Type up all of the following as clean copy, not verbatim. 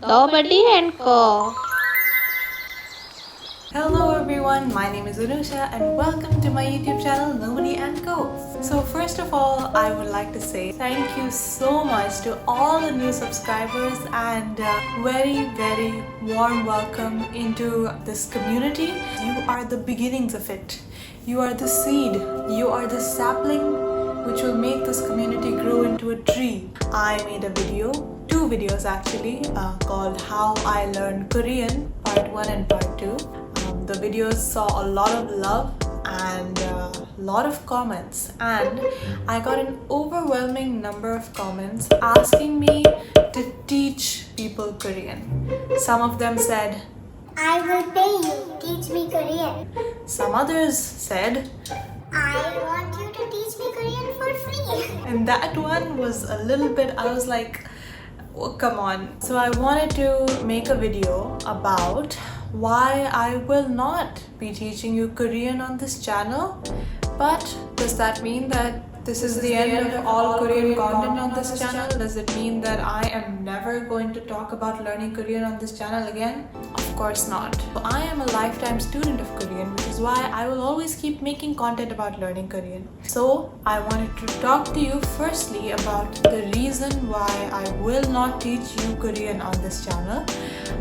Nobody&Co. Hello everyone, my name is Anusha and welcome to my YouTube channel Nobody&Co. So first of all, I would like to say thank you so much to all the new subscribers and very warm welcome into this community. You are the beginnings of it. You are the seed. You are the sapling which will make this community grow into a tree. I made a video, two videos actually, called How I Learned Korean, part 1 and part 2. The videos saw a lot of love and a lot of comments, and I got an overwhelming number of comments asking me to teach people Korean. Some of them said, I will pay you, teach me Korean. some others said, I want you to teach me Korean for free. and that one was a little bit, I was like, oh, come on. So I wanted to make a video about why I will not be teaching you Korean on this channel. But does that mean that this is the end of all Korean content on this channel? Does it mean that I am never going to talk about learning Korean on this channel again? Of course not. So I am a lifetime student of Korean, which is why I will always keep making content about learning Korean. So I wanted to talk to you firstly about the reason why I will not teach you Korean on this channel,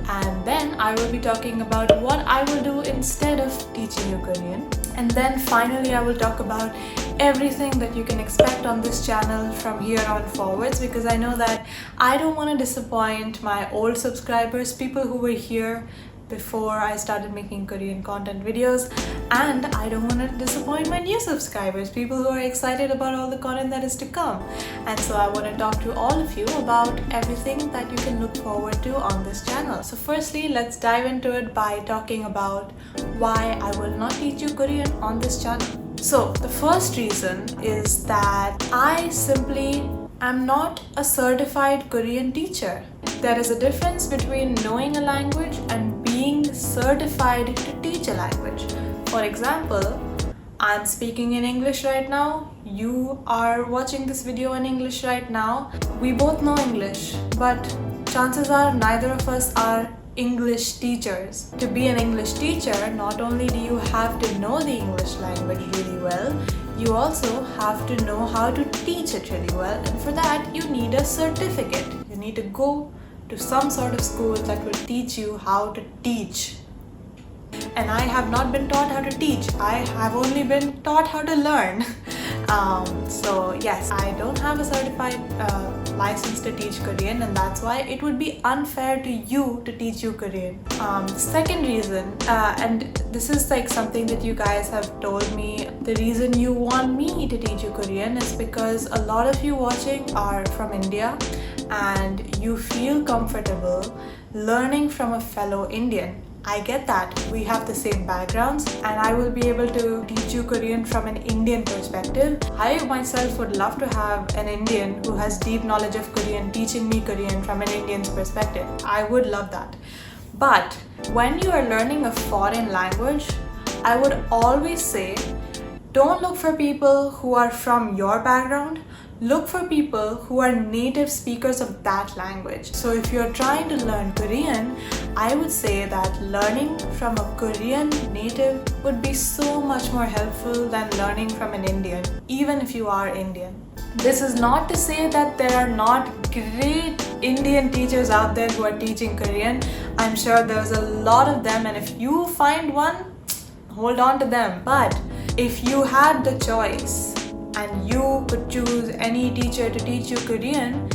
and then I will be talking about what I will do instead of teaching you Korean, and then finally I will talk about everything that you can expect on this channel from here on forwards, because I know that I don't want to disappoint my old subscribers, people who were here before I started making Korean content videos, and I don't want to disappoint my new subscribers, people who are excited about all the content that is to come. And so I want to talk to all of you about everything that you can look forward to on this channel. So firstly, let's dive into it by talking about why I will not teach you Korean on this channel. So the first reason is that I simply am not a certified Korean teacher. There is a difference between knowing a language and being certified to teach a language. For example, I'm speaking in English right now. You are watching this video in English right now. We both know English, but chances are neither of us are English teachers. To be an English teacher, not only do you have to know the English language really well, you also have to know how to teach it really well, and for that you need a certificate. You need to go to some sort of school that will teach you how to teach. And I have not been taught how to teach. I have only been taught how to learn. So yes, I don't have a certified license to teach Korean, and that's why it would be unfair to you to teach you Korean. Second reason, and this is like something that you guys have told me, the reason you want me to teach you Korean is because a lot of you watching are from India and you feel comfortable learning from a fellow Indian. I get that. We have the same backgrounds and I will be able to teach you Korean from an Indian perspective. I myself would love to have an Indian who has deep knowledge of Korean teaching me Korean from an Indian's perspective. I would love that. But when you are learning a foreign language, I would always say, don't look for people who are from your background. Look for people who are native speakers of that language. So if you're trying to learn Korean, I would say that learning from a Korean native would be so much more helpful than learning from an Indian, even if you are Indian. This is not to say that there are not great Indian teachers out there who are teaching Korean. I'm sure there's a lot of them, and if you find one, hold on to them. But if you had the choice and you could choose any teacher to teach you Korean,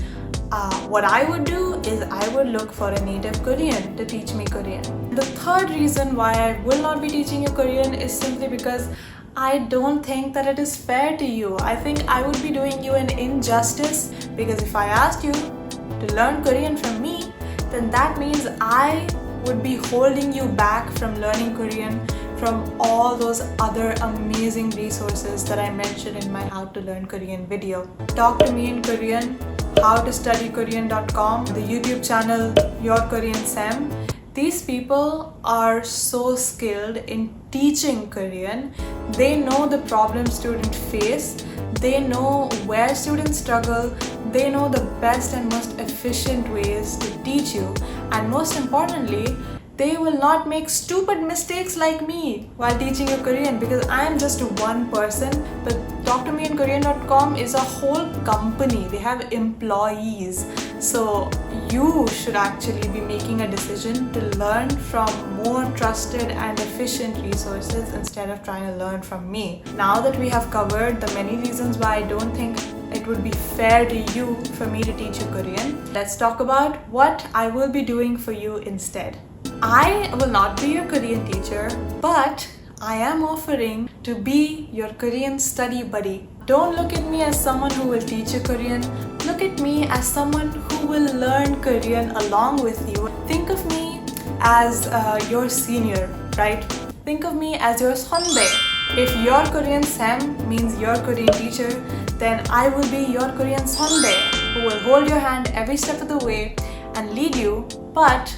what I would do is I would look for a native Korean to teach me Korean. The third reason why I will not be teaching you Korean is simply because I don't think that it is fair to you. I think I would be doing you an injustice, because if I asked you to learn Korean from me, then that means I would be holding you back from learning Korean from all those other amazing resources that I mentioned in my How to Learn Korean video. Talk to me in Korean, howtostudykorean.com, the YouTube channel Your Korean Sam. These people are so skilled in teaching Korean. They know the problems students face. They know where students struggle. They know the best and most efficient ways to teach you, and most importantly, they will not make stupid mistakes like me while teaching you Korean, because I am just one person. But drmeandkorean.com is a whole company. They have employees. So you should actually be making a decision to learn from more trusted and efficient resources instead of trying to learn from me. Now that we have covered the many reasons why I don't think it would be fair to you for me to teach you Korean, let's talk about what I will be doing for you instead. I will not be your Korean teacher, but I am offering to be your Korean study buddy. Don't look at me as someone who will teach you Korean. Look at me as someone who will learn Korean along with you. Think of me as your senior, right? Think of me as your sonbae. If your Korean Sam means your Korean teacher, then I will be your Korean sonbae, who will hold your hand every step of the way and lead you, but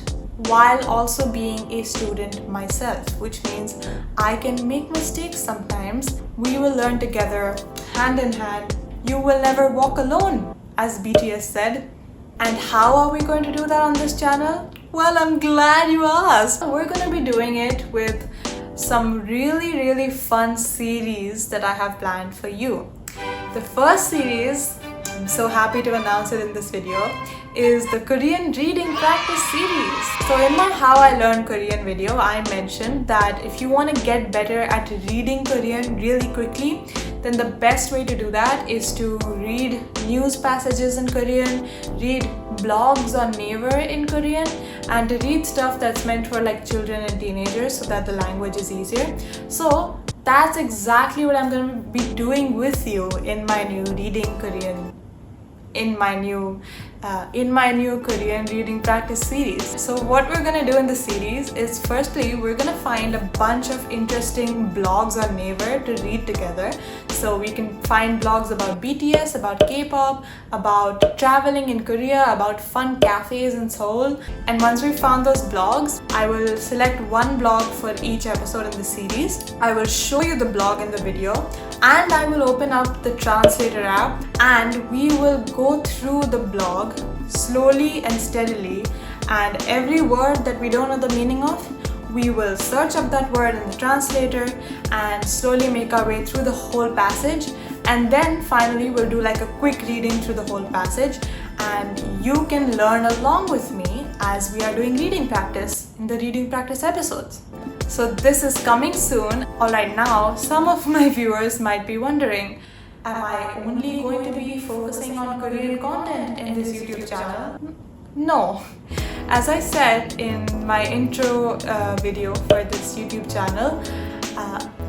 while also being a student myself, which means I can make mistakes sometimes. We will learn together, hand in hand. You will never walk alone, as BTS said. And how are we going to do that on this channel? Well, I'm glad you asked. We're going to be doing it with some really fun series that I have planned for you. The first series, I'm so happy to announce it in this video, is the Korean reading practice series. So in my How I Learned Korean video, I mentioned that if you want to get better at reading Korean really quickly, then the best way to do that is to read news passages in Korean, read blogs on Naver in Korean, and to read stuff that's meant for like children and teenagers so that the language is easier. So that's exactly what I'm going to be doing with you in my new reading Korean, in my new Korean reading practice series. So what we're gonna do in the series is, firstly, we're gonna find a bunch of interesting blogs on Naver to read together. So we can find blogs about BTS, about K-pop, about traveling in Korea, about fun cafes in Seoul. And once we found those blogs, I will select one blog for each episode in the series. I will show you the blog in the video, and I will open up the translator app, and we will go through the blog slowly and steadily, and every word that we don't know the meaning of, we will search up that word in the translator and slowly make our way through the whole passage, and then finally we'll do like a quick reading through the whole passage, and you can learn along with me as we are doing reading practice in the reading practice episodes. So this is coming soon. Alright, now some of my viewers might be wondering, am I only going to be focusing on Korean content in this YouTube channel? No. As I said in my intro video for this YouTube channel,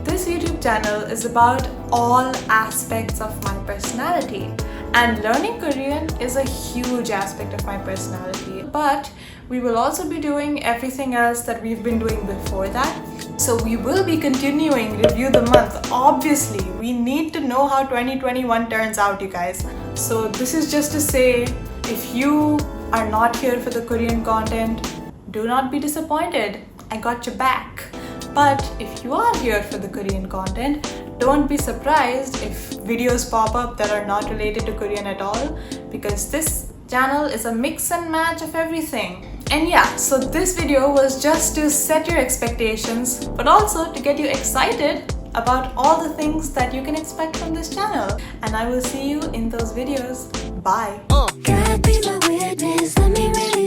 this YouTube channel is about all aspects of my personality. And learning Korean is a huge aspect of my personality. But we will also be doing everything else that we've been doing before that. So we will be continuing Review the Month. Obviously, we need to know how 2021 turns out, you guys. So this is just to say, if you are not here for the Korean content, do not be disappointed. I got your back. But if you are here for the Korean content, don't be surprised if videos pop up that are not related to Korean at all, because this channel is a mix and match of everything. And yeah, so this video was just to set your expectations, but also to get you excited about all the things that you can expect from this channel. And I will see you in those videos. Bye. Can I be my witness? Let me read